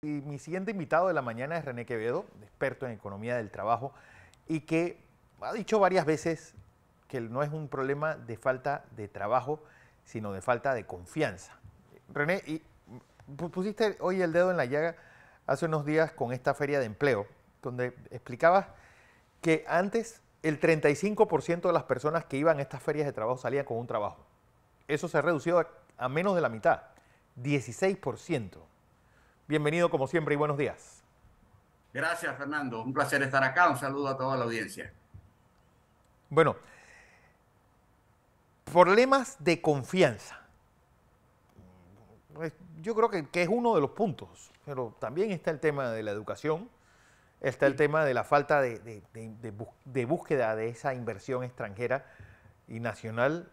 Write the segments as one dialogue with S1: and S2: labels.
S1: Y mi siguiente invitado de la mañana es René Quevedo, experto en economía del trabajo, y que ha dicho varias veces que no es un problema de falta de trabajo, sino de falta de confianza. René, y pusiste hoy el dedo en la llaga hace unos días con esta feria de empleo, donde explicabas que antes el 35% de las personas que iban a estas ferias de trabajo salían con un trabajo. Eso se ha reducido a menos de la mitad, 16%. Bienvenido como siempre y buenos días.
S2: Gracias, Fernando. Un placer estar acá. Un saludo a toda la audiencia.
S1: Bueno, problemas de confianza. Yo creo que es uno de los puntos, pero también está el tema de la educación, está el
S2: Sí,
S1: tema de la falta de búsqueda de esa inversión extranjera y nacional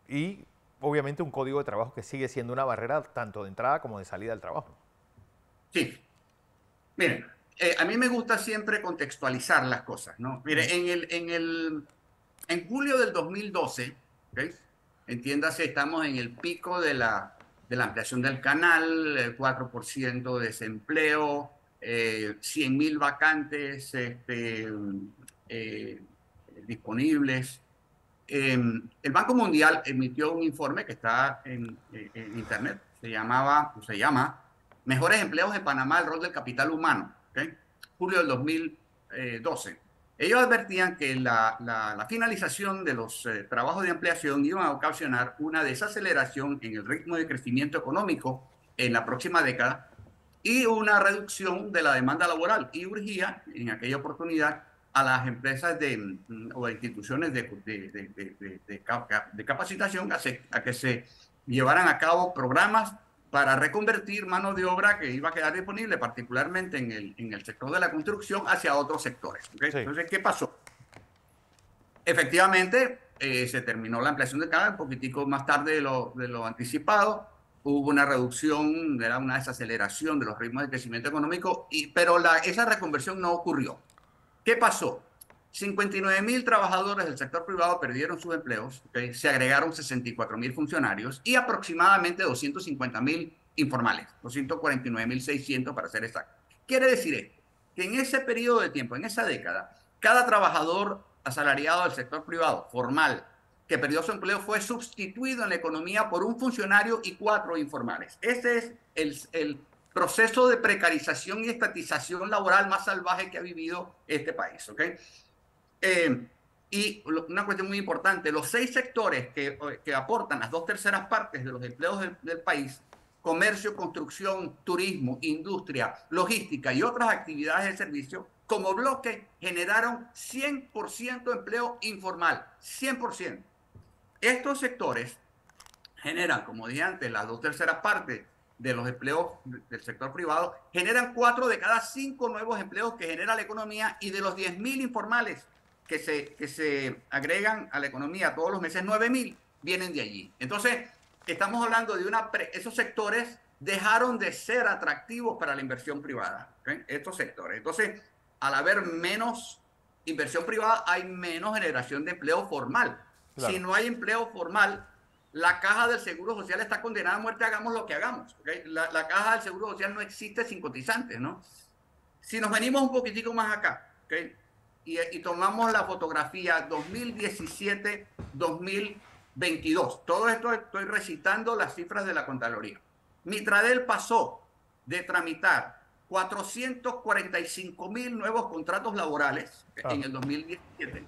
S1: y obviamente un código de trabajo que sigue siendo una barrera tanto de entrada como de salida del trabajo.
S2: sí. Miren, a mí me gusta siempre contextualizar las cosas, ¿no? Mire, en julio del 2012, ¿ok? Entiéndase, estamos en el pico de la ampliación del canal, el 4% de desempleo, 100.000 vacantes eh, disponibles. El Banco Mundial emitió un informe que está en Internet, se llama Mejores empleos en Panamá, el rol del capital humano, ¿okay? Julio del 2012. Ellos advertían que la finalización de los trabajos de ampliación iban a ocasionar una desaceleración en el ritmo de crecimiento económico en la próxima década y una reducción de la demanda laboral. Y urgía en aquella oportunidad a las empresas o instituciones de capacitación a que se llevaran a cabo programas para reconvertir mano de obra que iba a quedar disponible, particularmente en el sector de la construcción, hacia otros sectores. ¿Okay?
S1: Sí.
S2: Entonces, ¿qué pasó? Efectivamente, se terminó la ampliación del canal un poquitico más tarde de lo anticipado. Hubo una reducción, era una desaceleración de los ritmos de crecimiento económico, pero esa reconversión no ocurrió. ¿Qué pasó? 59.000 trabajadores del sector privado perdieron sus empleos, ¿okay? Se agregaron 64.000 funcionarios y aproximadamente 250.000 informales, 249.600 para ser exacto. Quiere decir esto, que en ese periodo de tiempo, en esa década, cada trabajador asalariado del sector privado formal que perdió su empleo fue sustituido en la economía por un funcionario y 4 informales. Ese es el proceso de precarización y estatización laboral más salvaje que ha vivido este país. ¿Okay? Eh, y una cuestión muy importante, los 6 sectores que aportan las 2/3 partes de los empleos del país, comercio, construcción, turismo, industria, logística y otras actividades de servicio, como bloque generaron 100% empleo informal, 100%. Estos sectores generan, como dije antes, las 2/3 partes de los empleos del sector privado, generan 4 de cada 5 nuevos empleos que genera la economía y de los 10.000 informales que se agregan a la economía todos los meses, 9.000 vienen de allí. Entonces, estamos hablando de esos sectores dejaron de ser atractivos para la inversión privada, ¿okay? Estos sectores. Entonces, al haber menos inversión privada, hay menos generación de empleo formal. Si
S1: Claro.
S2: no hay empleo formal, la caja del Seguro Social está condenada a muerte, hagamos lo que hagamos. ¿Okay? La caja del Seguro Social no existe sin cotizantes, ¿no? Si nos venimos un poquitico más acá, ¿okay? y tomamos la fotografía 2017-2022, todo esto estoy recitando las cifras de la Contraloría. Mitradel pasó de tramitar 445.000 nuevos contratos laborales
S1: Ah,
S2: en el 2017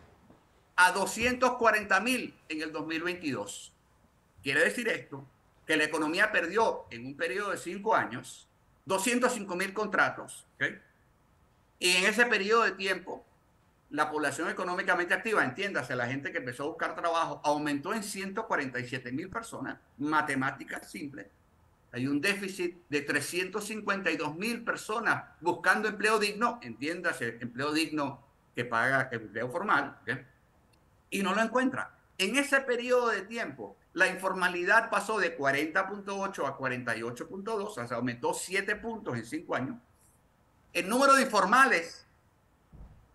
S2: a 240.000 en el 2022. Quiere decir esto que la economía perdió en un periodo de 5 años 205.000 contratos. ¿Okay? Y en ese periodo de tiempo, la población económicamente activa, entiéndase, la gente que empezó a buscar trabajo, aumentó en 147.000 personas. Matemáticas simples. Hay un déficit de 352.000 personas buscando empleo digno, entiéndase, empleo digno que paga empleo formal, ¿okay? Y no lo encuentra. En ese periodo de tiempo, la informalidad pasó de 40.8 a 48.2, o sea, aumentó 7 puntos en 5 años. El número de informales,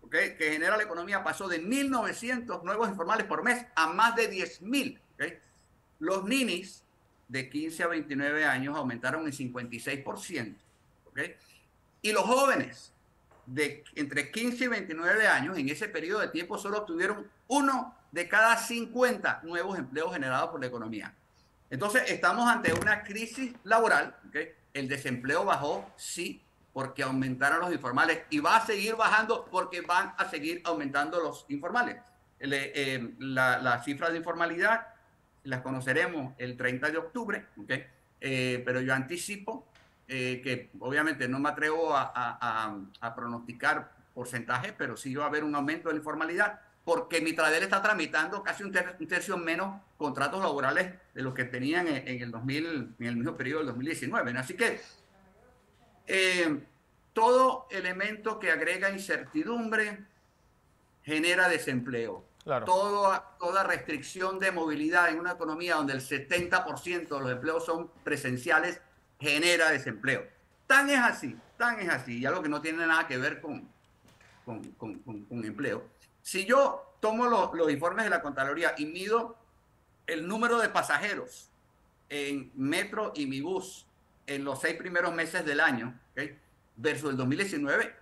S2: ¿okay?, que genera la economía pasó de 1.900 nuevos informales por mes a más de 10.000. ¿Okay? Los ninis de 15 a 29 años aumentaron en 56%. ¿Okay? Y los jóvenes de entre 15 y 29 años, en ese periodo de tiempo, solo obtuvieron 1 de cada 50 nuevos empleos generados por la economía. Entonces, estamos ante una crisis laboral. ¿Okay? El desempleo bajó, sí, porque aumentaron los informales y va a seguir bajando porque van a seguir aumentando los informales. Las cifras de informalidad las conoceremos el 30 de octubre, ¿okay? Pero yo anticipo que obviamente no me atrevo a pronosticar porcentajes, pero sí va a haber un aumento de la informalidad porque Mitradel está tramitando casi un tercio menos contratos laborales de los que tenían en el mismo periodo del 2019. ¿No? Así que todo elemento que agrega incertidumbre genera desempleo.
S1: Claro.
S2: Toda restricción de movilidad en una economía donde el 70% de los empleos son presenciales genera desempleo. Tan es así, y algo que no tiene nada que ver con empleo. Si yo tomo los informes de la Contraloría y mido el número de pasajeros en metro y mi bus en los 6 primeros meses del año, ¿okay? Versus el 2019,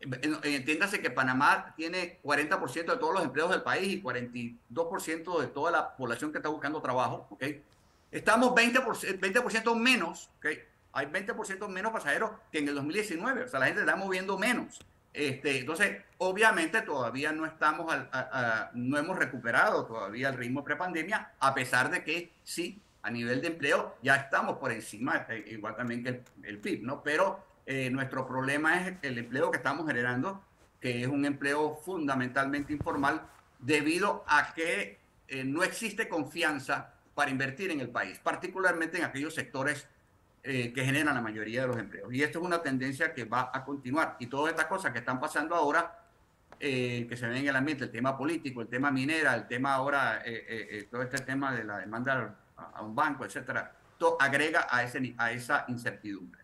S2: entiéndase que Panamá tiene 40% de todos los empleos del país y 42% de toda la población que está buscando trabajo, ¿okay? Estamos 20% menos, ¿okay? Hay 20% menos pasajeros que en el 2019, o sea, la gente está moviendo menos. Entonces, obviamente todavía no estamos, no hemos recuperado todavía el ritmo prepandemia, a pesar de que sí, a nivel de empleo ya estamos por encima, igual también que el PIB, ¿no? Pero nuestro problema es el empleo que estamos generando, que es un empleo fundamentalmente informal, debido a que no existe confianza para invertir en el país, particularmente en aquellos sectores que generan la mayoría de los empleos. Y esto es una tendencia que va a continuar. Y todas estas cosas que están pasando ahora, que se ven en el ambiente, el tema político, el tema minera, el tema ahora, todo este tema de la demanda a un banco, etcétera, todo agrega a esa incertidumbre.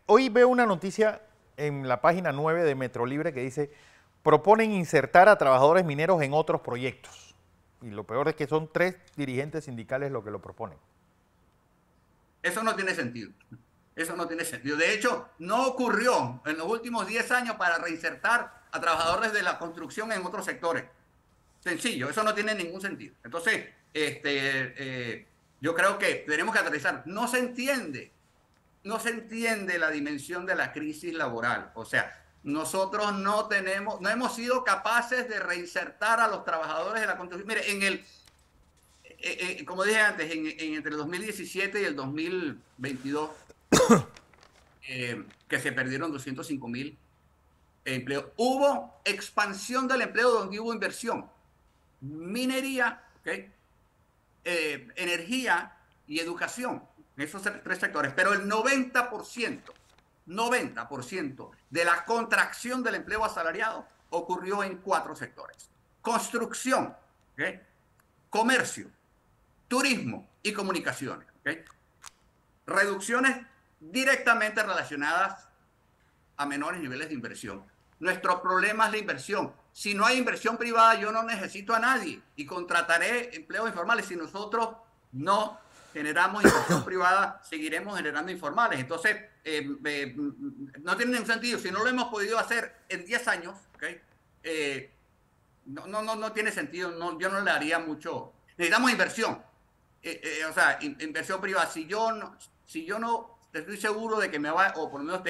S1: Hoy veo una noticia en la página 9 de Metro Libre que dice: proponen insertar a trabajadores mineros en otros proyectos. Y lo peor es que son 3 dirigentes sindicales los que lo proponen.
S2: Eso no tiene sentido. Eso no tiene sentido. De hecho, no ocurrió en los últimos 10 años para reinsertar a trabajadores de la construcción en otros sectores. Sencillo, eso no tiene ningún sentido. Entonces, yo creo que tenemos que aterrizar. No se entiende la dimensión de la crisis laboral. O sea, nosotros no hemos sido capaces de reinsertar a los trabajadores de la construcción. Mire, como dije antes, entre el 2017 y el 2022, que se perdieron 205.000 empleos, hubo expansión del empleo donde hubo inversión. Minería, ¿okay? Energía y educación, en esos 3 sectores. Pero el 90% de la contracción del empleo asalariado ocurrió en 4 sectores. Construcción, ¿okay? Comercio, turismo y comunicaciones. ¿Okay? Reducciones directamente relacionadas a menores niveles de inversión. Nuestro problema es la inversión. Si no hay inversión privada, yo no necesito a nadie y contrataré empleos informales. Si nosotros no generamos inversión privada, seguiremos generando informales. Entonces, no tiene ningún sentido. Si no lo hemos podido hacer en 10 años, ¿okay? No tiene sentido. Yo no le daría mucho. Necesitamos inversión. O sea, inversión privada. Si yo no estoy seguro de que me va, o por lo menos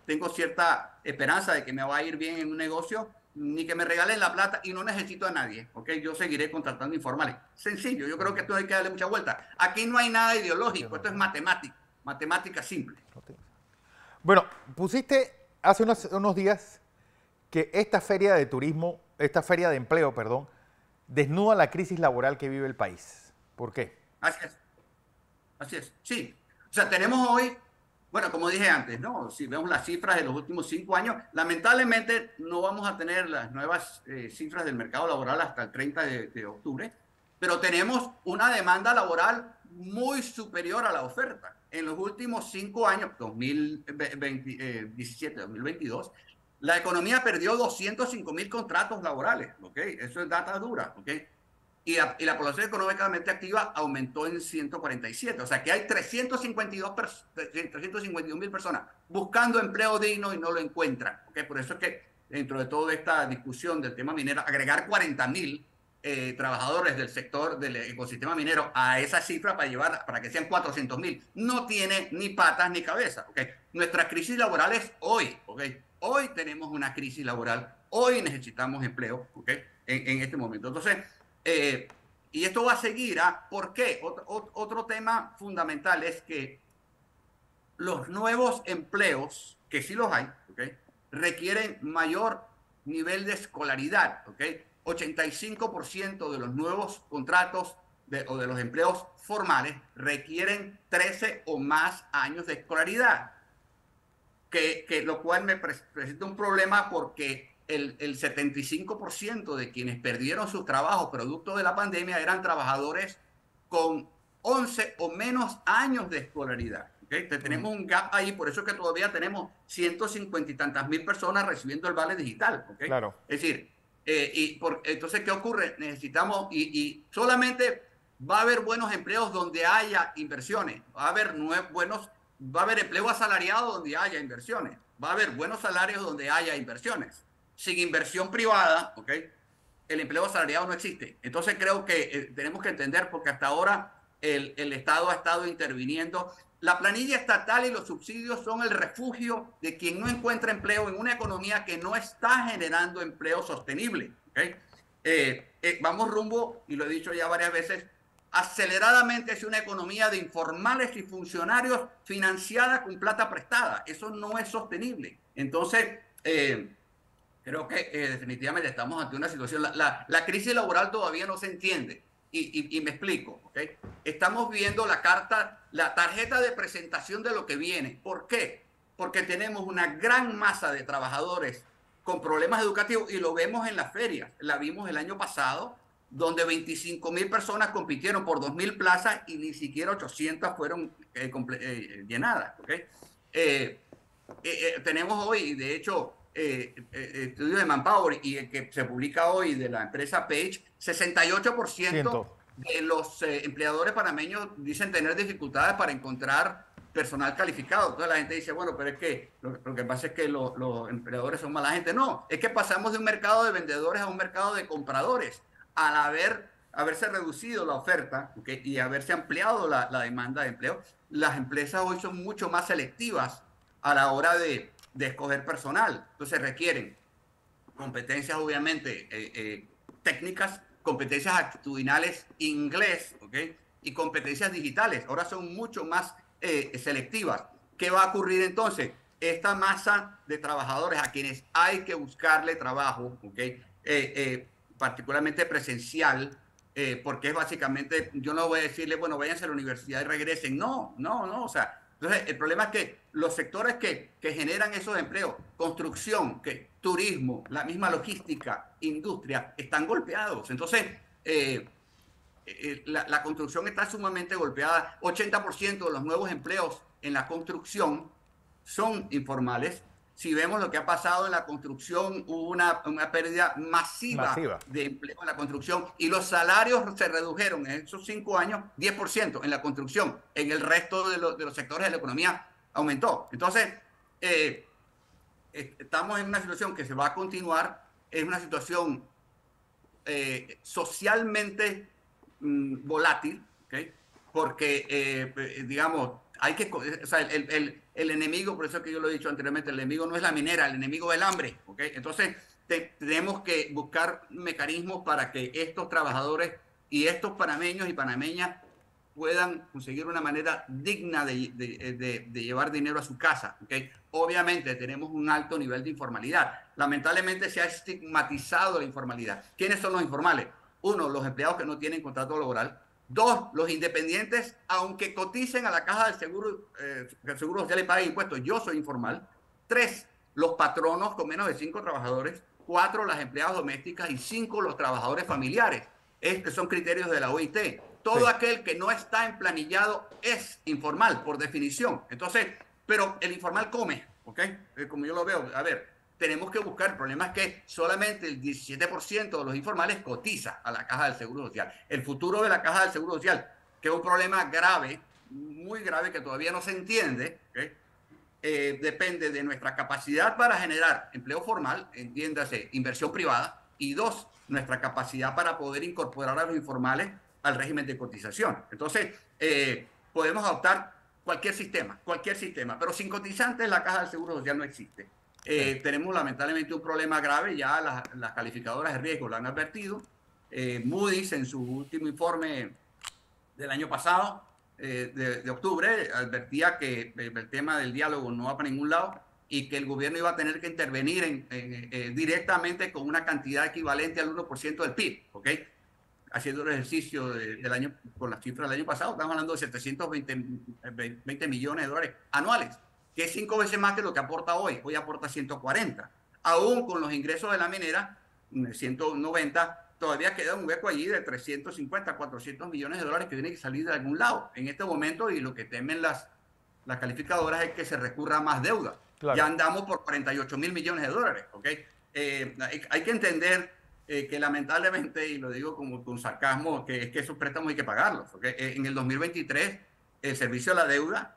S2: tengo cierta esperanza de que me va a ir bien en un negocio, ni que me regalen la plata y no necesito a nadie, ¿ok? Yo seguiré contratando informales. Sencillo, yo creo que esto hay que darle mucha vuelta. Aquí no hay nada ideológico, esto es matemática simple.
S1: Bueno, pusiste hace unos días que esta feria de turismo, esta feria de empleo, perdón, desnuda la crisis laboral que vive el país. ¿Por qué?
S2: Así es, sí. O sea, tenemos hoy, bueno, como dije antes, ¿no? Si vemos las cifras de los últimos 5 años, lamentablemente no vamos a tener las nuevas cifras del mercado laboral hasta el 30 de octubre, pero tenemos una demanda laboral muy superior a la oferta. En los últimos 5 años, 2017, 2022, la economía perdió 205.000 contratos laborales, ¿ok? Eso es data dura, ¿ok? y la población económicamente activa aumentó en 147. O sea que hay 352.000 personas buscando empleo digno y no lo encuentran. ¿Okay? Por eso es que dentro de toda esta discusión del tema minero, agregar 40.000 trabajadores del sector del ecosistema minero a esa cifra para que sean 400.000 no tiene ni patas ni cabeza. ¿Okay? Nuestra crisis laboral es hoy. ¿Okay? Hoy tenemos una crisis laboral, hoy necesitamos empleo, ¿okay? en este momento. Entonces, y esto va a seguir. ¿Por qué? Otro tema fundamental es que los nuevos empleos, que sí los hay, ¿okay? requieren mayor nivel de escolaridad. ¿Okay? 85% de los nuevos contratos o de los empleos formales requieren 13 o más años de escolaridad. Lo cual me presenta un problema porque el 75% de quienes perdieron sus trabajos producto de la pandemia eran trabajadores con 11 o menos años de escolaridad. ¿Okay? Entonces, tenemos un gap ahí, por eso es que todavía tenemos 150 y tantas mil personas recibiendo el vale digital. ¿Okay?
S1: Claro.
S2: Es decir, entonces, ¿qué ocurre? Necesitamos, y solamente va a haber buenos empleos donde haya inversiones, va a haber empleo asalariado donde haya inversiones, va a haber buenos salarios donde haya inversiones. Sin inversión privada, ¿okay? el empleo asalariado no existe. Entonces creo que tenemos que entender, porque hasta ahora el Estado ha estado interviniendo. La planilla estatal y los subsidios son el refugio de quien no encuentra empleo en una economía que no está generando empleo sostenible. ¿Okay? Vamos rumbo, y lo he dicho ya varias veces, aceleradamente hacia una economía de informales y funcionarios financiada con plata prestada. Eso no es sostenible. Entonces, creo que definitivamente estamos ante una situación. La crisis laboral todavía no se entiende. Y me explico. ¿Okay? Estamos viendo la tarjeta de presentación de lo que viene. ¿Por qué? Porque tenemos una gran masa de trabajadores con problemas educativos y lo vemos en las ferias. La vimos el año pasado, donde 25.000 personas compitieron por 2.000 plazas y ni siquiera 800 fueron llenadas. ¿Okay? Tenemos hoy, de hecho, estudios de Manpower y el que se publica hoy de la empresa Page, 68% de los empleadores panameños dicen tener dificultades para encontrar personal calificado. Entonces la gente dice, bueno, pero es que lo que pasa es que los empleadores son mala gente. No, es que pasamos de un mercado de vendedores a un mercado de compradores al haberse reducido la oferta, ¿okay? y haberse ampliado la demanda de empleo. Las empresas hoy son mucho más selectivas a la hora de escoger personal. Entonces requieren competencias, obviamente, técnicas, competencias actitudinales, inglés, ¿okay? y competencias digitales. Ahora son mucho más selectivas. ¿Qué va a ocurrir entonces? Esta masa de trabajadores a quienes hay que buscarle trabajo, ¿okay? Particularmente presencial, porque es básicamente, yo no voy a decirle, bueno, váyanse a la universidad y regresen. No, o sea, entonces el problema es que los sectores que generan esos empleos, construcción, turismo, la misma logística, industria, están golpeados. Entonces, la construcción está sumamente golpeada. 80% de los nuevos empleos en la construcción son informales. Si vemos lo que ha pasado en la construcción, hubo una pérdida masiva de empleo en la construcción y los salarios se redujeron en esos 5 años 10% en la construcción. En el resto de los sectores de la economía aumentó. Entonces, estamos en una situación que se va a continuar. Es una situación socialmente volátil, ¿okay? Porque, digamos, hay que, o sea, el enemigo, por eso que yo lo he dicho anteriormente, el enemigo no es la minera, el enemigo es el hambre, ¿okay? Entonces, tenemos que buscar mecanismos para que estos trabajadores y estos panameños y panameñas puedan conseguir una manera digna de llevar dinero a su casa, ¿okay? Obviamente tenemos un alto nivel de informalidad. Lamentablemente se ha estigmatizado la informalidad. ¿Quiénes son los informales? Uno, los empleados que no tienen contrato laboral. Dos, los independientes, aunque coticen a la caja del seguro social y paguen impuestos. Yo soy informal. Tres, los patronos con menos de 5 trabajadores. 4, las empleadas domésticas. Y 5, los trabajadores familiares. Estos son criterios de la OIT. Todo aquel que no está emplanillado es informal, por definición. Entonces, pero el informal come, ¿ok? Como yo lo veo. A ver, tenemos que buscar. El problema es que solamente el 17% de los informales cotiza a la Caja del Seguro Social. El futuro de la Caja del Seguro Social, que es un problema grave, muy grave, que todavía no se entiende, ¿okay? Depende de nuestra capacidad para generar empleo formal, entiéndase, inversión privada, y dos, nuestra capacidad para poder incorporar a los informales al régimen de cotización. Entonces, podemos adoptar cualquier sistema, pero sin cotizantes la Caja del Seguro Social no existe. Tenemos lamentablemente un problema grave, ya las calificadoras de riesgo lo han advertido. Moody's en su último informe del año pasado, de octubre, advertía que el tema del diálogo no va para ningún lado y que el gobierno iba a tener que intervenir directamente con una cantidad equivalente al 1% del PIB, ¿ok? Haciendo el ejercicio del año, con las cifras del año pasado, estamos hablando de 720 millones de dólares anuales, que es 5 veces más que lo que aporta hoy. Hoy aporta 140. Aún con los ingresos de la minera, 190, todavía queda un hueco allí de 350, 400 millones de dólares que tiene que salir de algún lado en este momento, y lo que temen las calificadoras es que se recurra a más deuda. Claro. Ya andamos por 48.000 millones de dólares, ¿ok? Hay que entender que lamentablemente, y lo digo como con sarcasmo, que es que esos préstamos hay que pagarlos, ¿ok? En el 2023, el servicio a la deuda,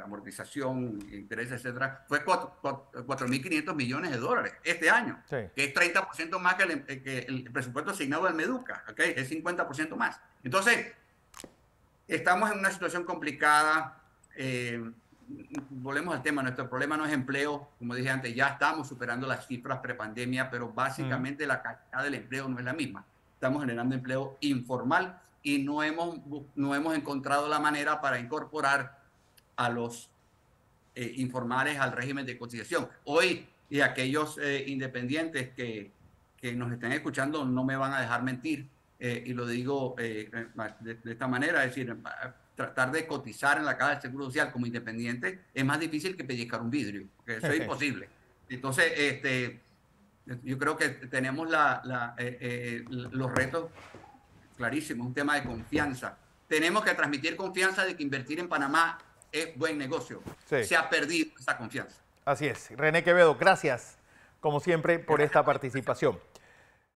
S2: amortización, intereses, etcétera, fue 4.500 millones de dólares este año, sí, que es 30% más que el presupuesto asignado del Meduca, ¿okay? Es 50% más. Entonces, estamos en una situación complicada. Volvemos al tema, nuestro problema no es empleo, como dije antes, ya estamos superando las cifras prepandemia, pero básicamente la calidad del empleo no es la misma. Estamos generando empleo informal y no hemos encontrado la manera para incorporar a los informales al régimen de cotización. Hoy, y aquellos independientes que nos estén escuchando no me van a dejar mentir, y lo digo de esta manera, es decir, tratar de cotizar en la Caja del Seguro Social como independiente es más difícil que pellizcar un vidrio, porque eso es imposible. Entonces, yo creo que tenemos los retos clarísimos, un tema de confianza. Tenemos que transmitir confianza de que invertir en Panamá es buen negocio. Sí. Se ha perdido esa confianza.
S1: Así es. René Quevedo, gracias, como siempre, por esta participación.